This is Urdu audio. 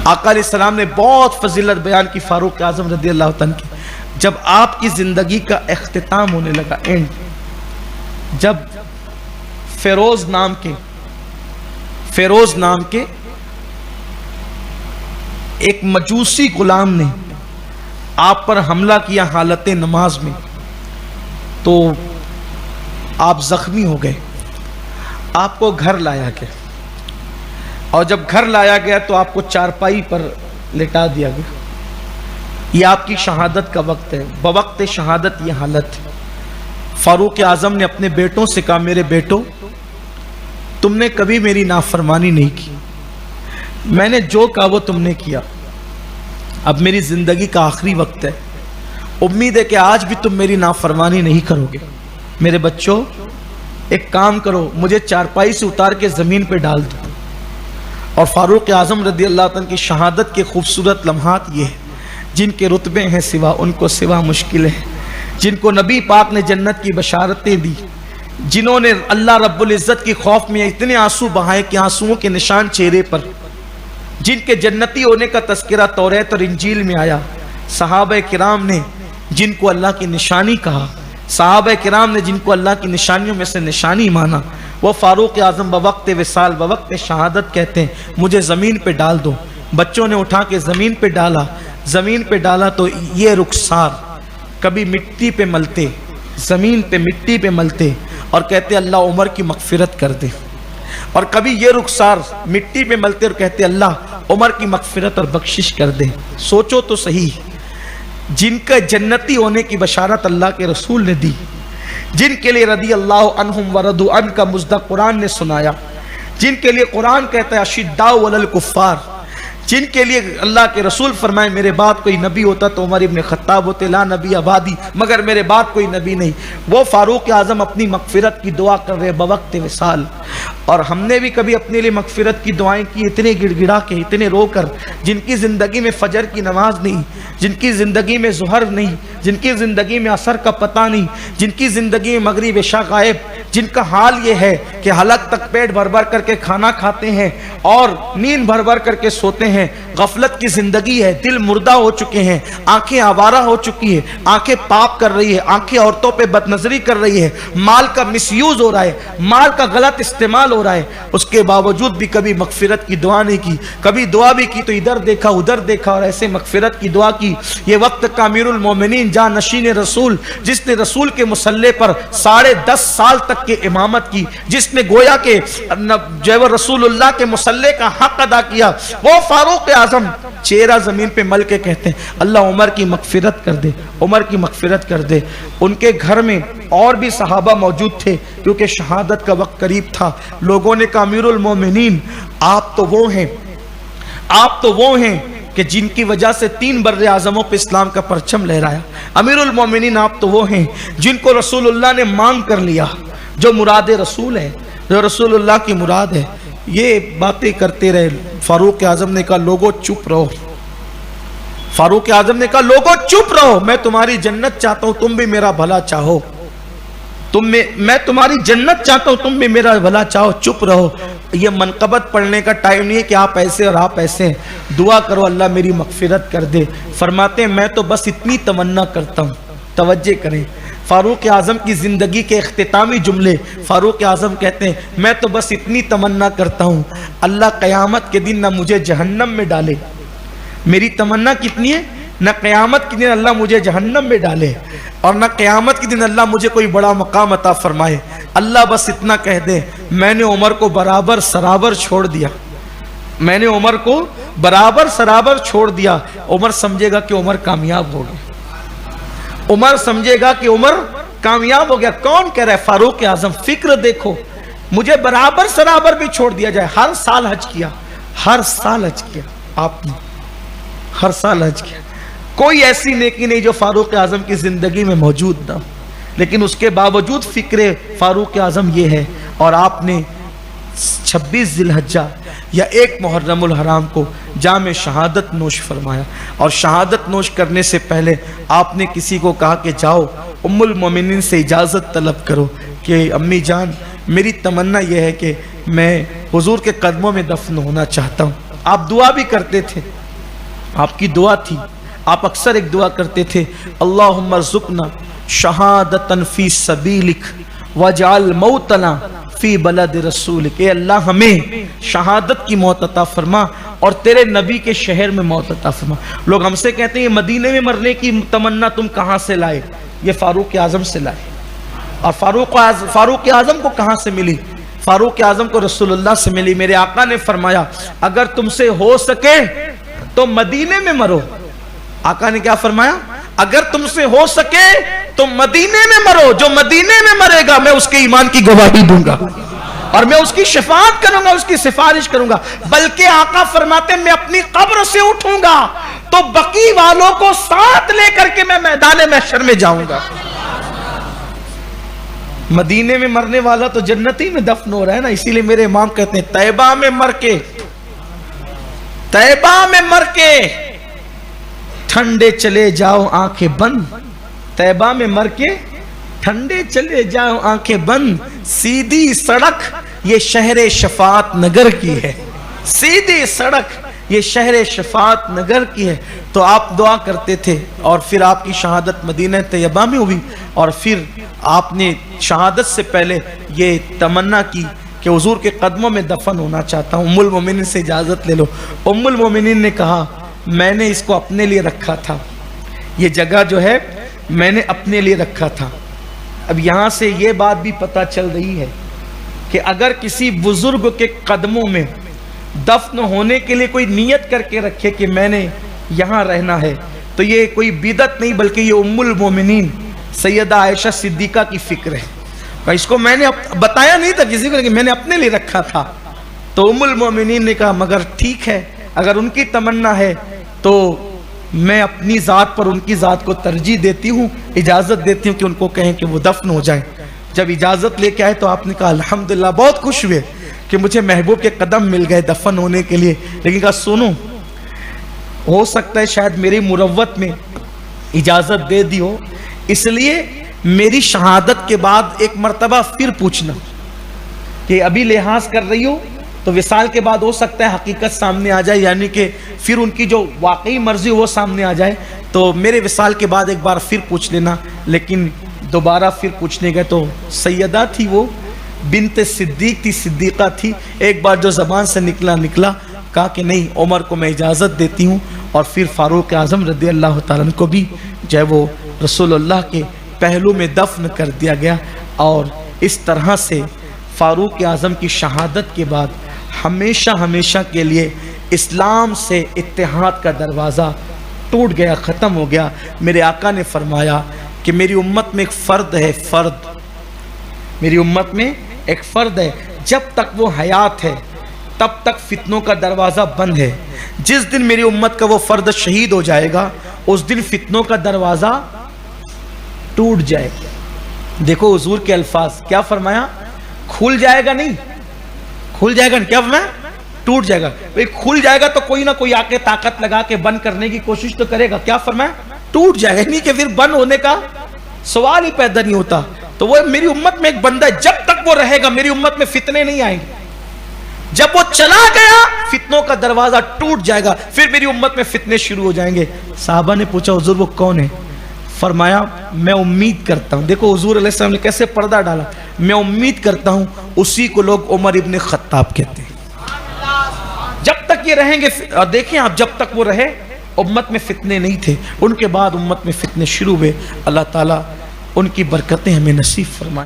آقا علیہ السلام نے بہت فضیلت بیان کی فاروق اعظم رضی اللہ عنہ کی. جب آپ کی زندگی کا اختتام ہونے لگا، جب فیروز نام کے ایک مجوسی غلام نے آپ پر حملہ کیا حالت نماز میں، تو آپ زخمی ہو گئے. آپ کو گھر لایا گیا، اور جب گھر لایا گیا تو آپ کو چارپائی پر لٹا دیا گیا. یہ آپ کی شہادت کا وقت ہے، بوقت شہادت یہ حالت ہے. فاروق اعظم نے اپنے بیٹوں سے کہا، میرے بیٹو، تم نے کبھی میری نافرمانی نہیں کی، میں نے جو کہا وہ تم نے کیا. اب میری زندگی کا آخری وقت ہے، امید ہے کہ آج بھی تم میری نافرمانی نہیں کرو گے. میرے بچوں، ایک کام کرو، مجھے چارپائی سے اتار کے زمین پہ ڈال دو. اور فاروق اعظم رضی اللہ عنہ کی شہادت کے خوبصورت لمحات یہ ہیں، جن کے رتبے ہیں سوا ان کو سوا مشکل ہے، جن کو نبی پاک نے جنت کی بشارتیں دی، جنہوں نے اللہ رب العزت کی خوف میں اتنے آنسو بہائے کہ آنسوؤں کے نشان چہرے پر، جن کے جنتی ہونے کا تذکرہ توریت اور انجیل میں آیا. صحابہ کرام نے جن کو اللہ کی نشانی کہا، صحابہ کرام نے جن کو اللہ کی نشانیوں میں سے نشانی مانا، وہ فاروق اعظم بوقت وصال بوقت شہادت کہتے ہیں مجھے زمین پہ ڈال دو. بچوں نے اٹھا کے زمین پہ ڈالا تو یہ رخسار کبھی مٹی پہ ملتے، زمین پہ مٹی پہ ملتے اور کہتے اللہ عمر کی مغفرت کر دے، اور کبھی یہ رخسار مٹی پہ ملتے اور کہتے اللہ عمر کی مغفرت اور بخشش کر دے. سوچو تو صحیح، جن کا جنتی ہونے کی بشارت اللہ کے رسول نے دی، جن کے لیے رضی اللہ عنہم ورضوا عنہ کا مصداق قرآن نے سنایا، جن کے لیے قرآن کہتا ہے اشداء علی الکفار، جن کے لیے اللہ کے رسول فرمائے میرے بعد کوئی نبی ہوتا تو عمر ابن خطاب ہوتے، لا نبی آبادی، مگر میرے بعد کوئی نبی نہیں. وہ فاروق اعظم اپنی مغفرت کی دعا کر رہے بوقت وصال. اور ہم نے بھی کبھی اپنے لیے مغفرت کی دعائیں کی، اتنے گڑ گڑا کے، اتنے رو کر، جن کی زندگی میں فجر کی نماز نہیں، جن کی زندگی میں ظہر نہیں، جن کی زندگی میں عصر کا پتہ نہیں، جن کی زندگی میں مغرب عشاء غائب، جن کا حال یہ ہے کہ حلق تک پیٹ بھر بھر کر کے کھانا کھاتے ہیں اور نیند بھر بھر کر کے سوتے ہیں. غفلت کی زندگی ہے، دل مردہ ہو چکے ہیں، آنکھیں آوارہ ہو چکی ہے، آنکھیں پاپ کر رہی ہے، آنکھیں عورتوں پہ بد نظری کر رہی ہے، مال کا مس یوز ہو رہا ہے، مال کا غلط استعمال ہو رہا ہے. اس کے باوجود بھی کبھی مغفرت کی دعا نہیں کی، کبھی دعا بھی کی تو ادھر دیکھا ادھر دیکھا اور ایسے مغفرت کی دعا کی. یہ وقت کا امیر المومنین جان نشین رسول، جس نے رسول کے مصلی پر 10.5 سال تک کی امامت کی، جس نے گویا کہ جو رسول اللہ کے مصلی کا حق ادا کیا، وہ فاروق اعظم چہرہ زمین پہ مل کے کہتے ہیں اللہ عمر کی مغفرت کر دے، عمر کی مغفرت کر دے. ان کے گھر میں اور بھی صحابہ موجود تھے کیونکہ شہادت کا وقت قریب تھا. لوگوں نے کہا امیر المومنین آپ تو وہ ہیں کہ جن کی وجہ سے 3 بر اعظموں پہ اسلام کا پرچم لہرایا. امیر المومنین آپ تو وہ ہیں جن کو رسول اللہ نے مانگ کر لیا، جو مراد رسول ہے، جو رسول اللہ کی مراد ہے. یہ باتیں کرتے رہے. فاروق اعظم نے کہا لوگوں چپ رہو، فاروق اعظم نے کہا لوگوں چپ رہو، میں تمہاری جنت چاہتا ہوں، تم بھی میرا بھلا چاہو، میں تمہاری جنت چاہتا ہوں، تم بھی میرا بھلا چاہو، چپ رہو. یہ منقبت پڑھنے کا ٹائم نہیں ہے کہ آپ ایسے اور آپ ایسے. دعا کرو اللہ میری مغفرت کر دے. فرماتے ہیں میں تو بس اتنی تمنا کرتا ہوں. توجہ کریں، فاروق اعظم کی زندگی کے اختتامی جملے. فاروق اعظم کہتے ہیں میں تو بس اتنی تمنا کرتا ہوں اللہ قیامت کے دن نہ مجھے جہنم میں ڈالے. میری تمنا کتنی ہے؟ نہ قیامت کے دن اللہ مجھے جہنم میں ڈالے اور نہ قیامت کے دن اللہ مجھے کوئی بڑا مقام عطا فرمائے. اللہ بس اتنا کہہ دے میں نے عمر کو برابر سرابر چھوڑ دیا، میں نے عمر کو برابر سرابر چھوڑ دیا. عمر سمجھے گا کہ عمر کامیاب ہو گیا، عمر سمجھے گا کہ عمر کامیاب ہو گیا. کون کہہ رہا ہے؟ فاروق اعظم. فکر دیکھو، مجھے برابر سرابر بھی چھوڑ دیا جائے. ہر سال حج کیا، ہر سال حج کیا، آپ نے ہر سال حج کیا. کوئی ایسی نیکی نہیں جو فاروق اعظم کی زندگی میں موجود نہ، لیکن اس کے باوجود فکر فاروق اعظم یہ ہے. اور آپ نے 26 ذی الحجہ یا 1 محرم الحرام کو جام شہادت نوش فرمایا. اور شہادت نوش کرنے سے پہلے آپ نے کسی کو کہا کہ جاؤ ام المومنین سے اجازت طلب کرو کہ امی جان میری تمنا یہ ہے کہ میں حضور کے قدموں میں دفن ہونا چاہتا ہوں. آپ دعا بھی کرتے تھے، آپ کی دعا تھی، آپ اکثر ایک دعا کرتے تھے، اللہم ارزقنا شہادتن فی سبیلک وجعل موتنا فی بلد رسولک، اے اللہ ہمیں شہادت کی موت عطا فرما اور تیرے نبی کے شہر میں موت عطا فرما۔ لوگ ہم سے کہتے ہیں یہ مدینے میں مرنے کی تمنا تم کہاں سے لائے؟ یہ فاروق اعظم سے لائے۔ اور فاروق اعظم کو کہاں سے ملی؟ فاروق اعظم کو رسول اللہ سے ملی۔ میرے آقا نے فرمایا اگر تم سے ہو سکے تو مدینے میں مرو۔ آقا نے کیا فرمایا؟ اگر تم سے ہو سکے تو مدینے میں مرو، جو مدینے میں مرے گا میں اس کے ایمان کی گواہی دوں گا اور میں اس کی شفاعت کروں گا، اس کی سفارش کروں گا۔ بلکہ آقا فرماتے میں اپنی قبر سے اٹھوں گا تو بقی والوں کو ساتھ لے کر کے میں میدان محشر میں جاؤں گا۔ مدینے میں مرنے والا تو جنتی میں دفن ہو رہا ہے نا، اسی لیے میرے امام کہتے ہیں طیبہ میں مر کے ٹھنڈے چلے جاؤ آنکھیں بند، طیبہ میں مر کے ٹھنڈے چلے جاؤ آنکھیں بند، سیدھی سڑک یہ شہر شفاعت نگر کی ہے، سیدھی سڑک یہ شہر شفاعت نگر کی ہے۔ تو آپ دعا کرتے تھے اور پھر آپ کی شہادت مدینہ طیبہ میں ہوئی، اور پھر آپ نے شہادت سے پہلے یہ تمنا کی کہ حضور کے قدموں میں دفن ہونا چاہتا ہوں، ام المومنین سے اجازت لے لو۔ ام المومنین نے کہا میں نے اس کو اپنے لیے رکھا تھا، یہ جگہ جو ہے میں نے اپنے لیے رکھا تھا۔ اب یہاں سے یہ بات بھی پتہ چل رہی ہے کہ اگر کسی بزرگ کے قدموں میں دفن ہونے کے لیے کوئی نیت کر کے رکھے کہ میں نے یہاں رہنا ہے تو یہ کوئی بدعت نہیں بلکہ یہ ام المومنین سیدہ عائشہ صدیقہ کی فکر ہے۔ اس کو میں نے بتایا نہیں تھا کسی کو کہ میں نے اپنے لیے رکھا تھا۔ تو ام المومنین نے کہا مگر ٹھیک ہے، اگر ان کی تمنا ہے تو میں اپنی ذات پر ان کی ذات کو ترجیح دیتی ہوں، اجازت دیتی ہوں کہ ان کو کہیں کہ وہ دفن ہو جائیں۔ جب اجازت لے کے آئے تو آپ نے کہا الحمدللہ، بہت خوش ہوئے کہ مجھے محبوب کے قدم مل گئے دفن ہونے کے لیے، لیکن کہا سنو ہو سکتا ہے شاید میری مروت میں اجازت دے دی ہو، اس لیے میری شہادت کے بعد ایک مرتبہ پھر پوچھنا کہ ابھی لحاظ کر رہی ہو تو وصال کے بعد ہو سکتا ہے حقیقت سامنے آ جائے، یعنی کہ پھر ان کی جو واقعی مرضی وہ سامنے آ جائے، تو میرے وصال کے بعد ایک بار پھر پوچھ لینا۔ لیکن دوبارہ پھر پوچھنے گئے تو سیدہ تھی، وہ بنت صدیق تھی، صدیقہ تھی، ایک بار جو زبان سے نکلا کہا کہ نہیں عمر کو میں اجازت دیتی ہوں، اور پھر فاروق اعظم رضی اللہ تعالیٰ عنہ کو بھی جو ہے وہ رسول اللہ کے پہلو میں دفن کر دیا گیا۔ اور اس طرح سے فاروق اعظم کی شہادت کے بعد ہمیشہ کے لیے اسلام سے اتحاد کا دروازہ ٹوٹ گیا، ختم ہو گیا۔ میرے آقا نے فرمایا کہ میری امت میں ایک فرد ہے، میری امت میں ایک فرد ہے، جب تک وہ حیات ہے تب تک فتنوں کا دروازہ بند ہے، جس دن میری امت کا وہ فرد شہید ہو جائے گا اس دن فتنوں کا دروازہ ٹوٹ جائے گا۔ دیکھو حضور کے الفاظ کیا فرمایا، کھل جائے گا نہیں، کھل جائے گا نہیں، کیا فرمایا، ٹوٹ جائے گا۔ کھل جائے گا تو کوئی نہ کوئی آ کے طاقت لگا کے بند کرنے کی کوشش تو کرے گا، کیا فرمایا، ٹوٹ جائے گا، نہیں کہ پھر بند ہونے کا سوال ہی پیدا نہیں ہوتا۔ تو وہ میری امت میں ایک بندہ ہے، جب تک وہ رہے گا میری امت میں فتنے نہیں آئیں گے، جب وہ چلا گیا فتنوں کا دروازہ ٹوٹ جائے گا، پھر میری امت میں فتنے شروع ہو جائیں گے۔ صحابہ نے پوچھا حضور وہ کون ہے؟ فرمایا میں امید کرتا ہوں، دیکھو حضور علیہ السلام نے کیسے پردہ ڈالا، میں امید کرتا ہوں اسی کو لوگ عمر ابن خطاب کہتے ہیں۔ جب تک یہ رہیں گے، اور دیکھیں آپ جب تک وہ رہے امت میں فتنے نہیں تھے، ان کے بعد امت میں فتنے شروع ہوئے۔ اللہ تعالیٰ ان کی برکتیں ہمیں نصیب فرمائے۔